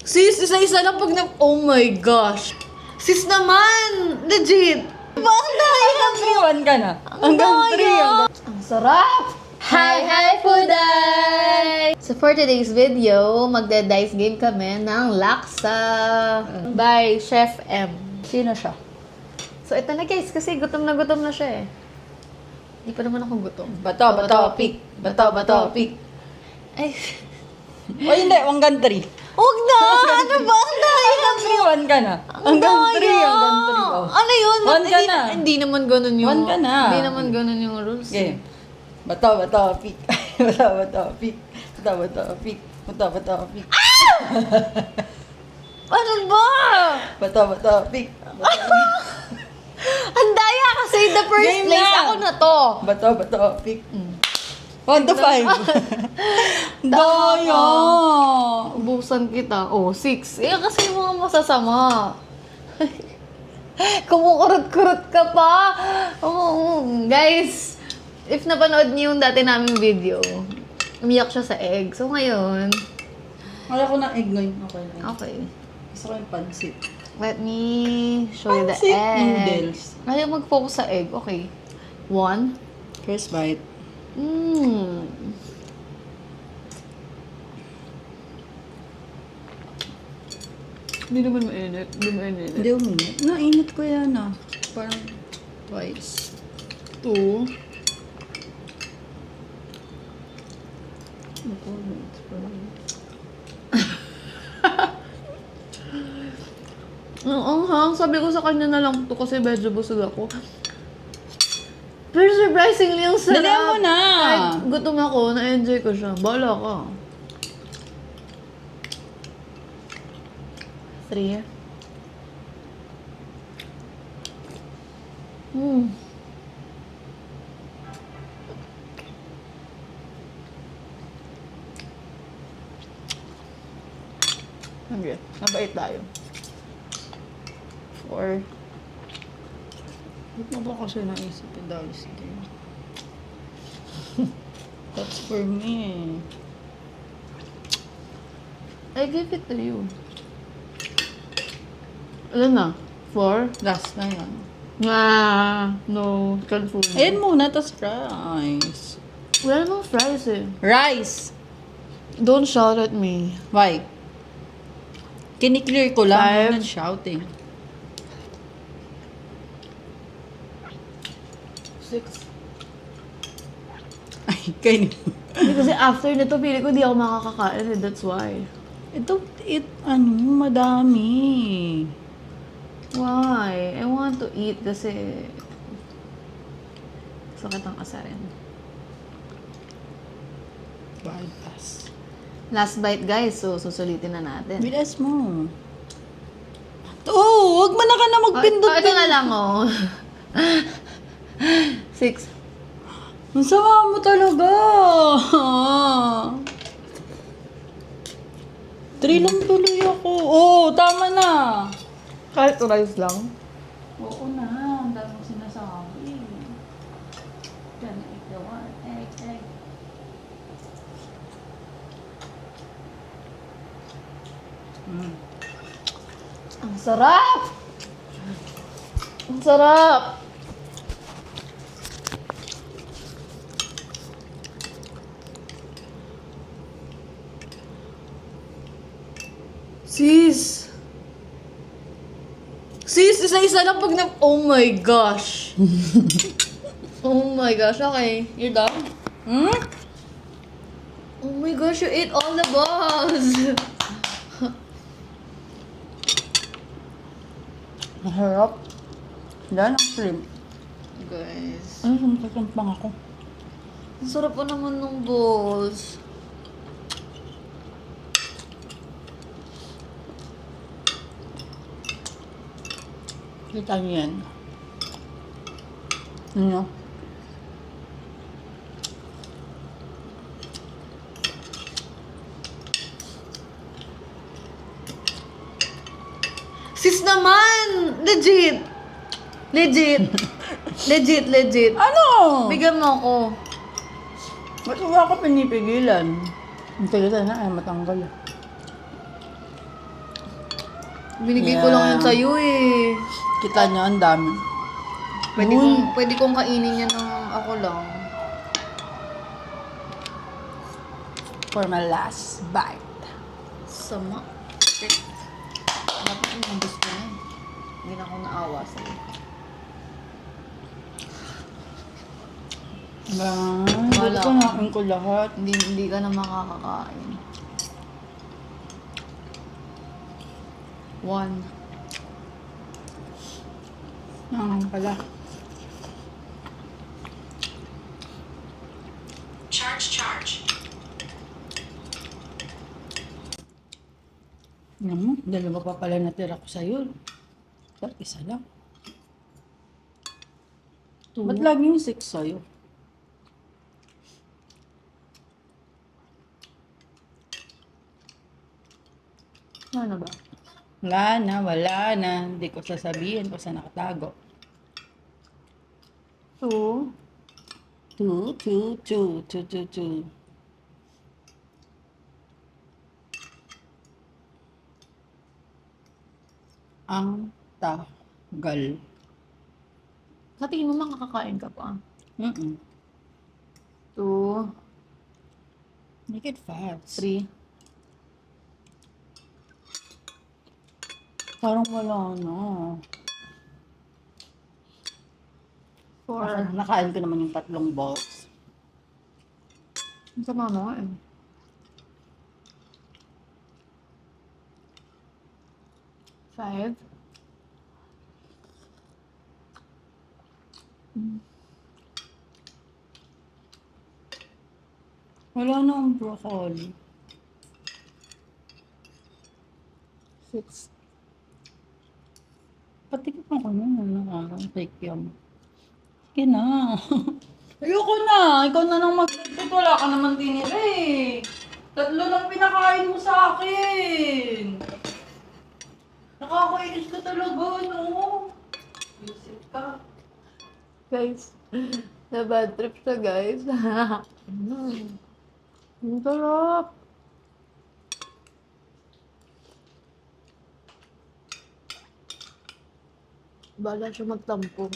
Sis, isa-isa lang pag na... Oh my gosh. Sis naman! Legit! Bakit Hanggang 3-1 ka na. Hanggang 3. Ang sarap! Hi, Fooday! So for today's video, magda-dice game kami ng laksa by Chef M. Sino siya? So ito na guys, kasi gutom na siya eh. Hindi pa naman ako gutom. Bato, pick. Bato, pick. Ay, O hindi, hanggang 3. huwag na! Ano ba? Ang daya! Hanggang 3-1 ka na. Hanggang 3. Oh. Ano yun? One ka na. Hindi naman ganun yung... One ka na. Hindi naman ganun yung rules. Game. Bato, pick. Bato, pick. Bato, pick. Bato, pick. Ano ba? Bato, pick. Ang daya kasi in the first Game place. na. Ako na to. Bato, pick. 1 to 5. Daya! Ubusan kita. Oh, 6. Eh, kasi yung mga masasama. Kumukurot-kurot ka pa. Oh, guys, if napanood niyo yung dati naming video, umiyak siya sa egg. So, ngayon, Kaya ko ng egg ngayon. Okay lang. okay. Gusto ko yung pansit. Let me show you the Pancit egg. noodles. Ayaw mag-focus sa egg. Okay. 1. First bite. Hindi naman mainit. Hindi mainit. Hindi uminit. Nainit ko yan ah. Parang twice. 2. Ang hang. Sabi ko sa kanya na lang to kasi medyo busog ako. Pero surprisingly, ang sarap. Dalihan mo na. Kahit gutom ako, na-enjoy ko siya. Bala ka. 3. Okay. Nabait tayo. 4. Ba't mo ba kasi naisip yung Dallas game? That's for me. I give it to you. Ilan na? 4? Last na yan. No. Can't fool me. Ayan muna, tas rice. Wala namang fries eh. Rice! Don't shout at me. Why? Kiniklear ko lang. 5. Not shouting. 6. Ay, kayo. Hindi kasi after nito, pili ko di ako makakakain eh. That's why. Don't eat, madami. Why? I want to eat kasi sakit ang asarin. Bad pass. Last bite guys, so susulitin na natin. Bilas mo. Oh, wag mo na ka na magpindot. Ito na lang oh. 6. Ang sama mo talaga. 3 lang tuloy ako. Oh, tama na. Kahit rice lang. Oo na, ang dami mo sinasabi. Yan, ikaw. Egg. Ang sarap! Ang sarap! Sis! Sis, isa-isa lang pag na... Oh my gosh! Oh my gosh, okay. You're done? Hmm? Oh my gosh, you ate all the balls! Masarap. Yan ang shrimp. Guys. Ano, sumpa ako. Ang sarap pa naman ng balls. Kita niyo yan. Ano? Sis naman! Legit! Legit. Ano? Bigyan mo ako. Ba't mo ako pinipigilan? Ang tagal na ay matanggal. Binigay ko lang yun sa'yo eh. Kita niyo, ang dami. Pwede kong kainin yan ng ako lang. For my last bite. Sama. Dapat yung gusto na eh. Hindi na ako naawa sa'yo. Wala. Kunain ko lahat. Hindi ka na makakakain. 1. Pala. Charge. Dalawa pa pala natira ko sa'yo. Ba't isa lang? 2. Ba't laging 6 sa'yo? Ano ba? Wala na. Hindi ko sasabihin kung saan nakatago. 2. 2. Ang tagal. Sa tingin mo makakakain ka pa? 2. Make it fast. 3. Parang wala na. 4. Nakain ko naman yung 3 balls. Ang sama mo eh. 5. Wala na ang broccoli. 6. Patikin ako nun. Take yum. Sige na. Ayoko na. Ikaw na nang mag-date. Wala ka naman tinira eh. 3 lang pinakain mo sa akin. Nakakainis ka talaga, no? Isip ka. Guys, na bad trip siya guys. Ang sarap. Bala siya magtampo.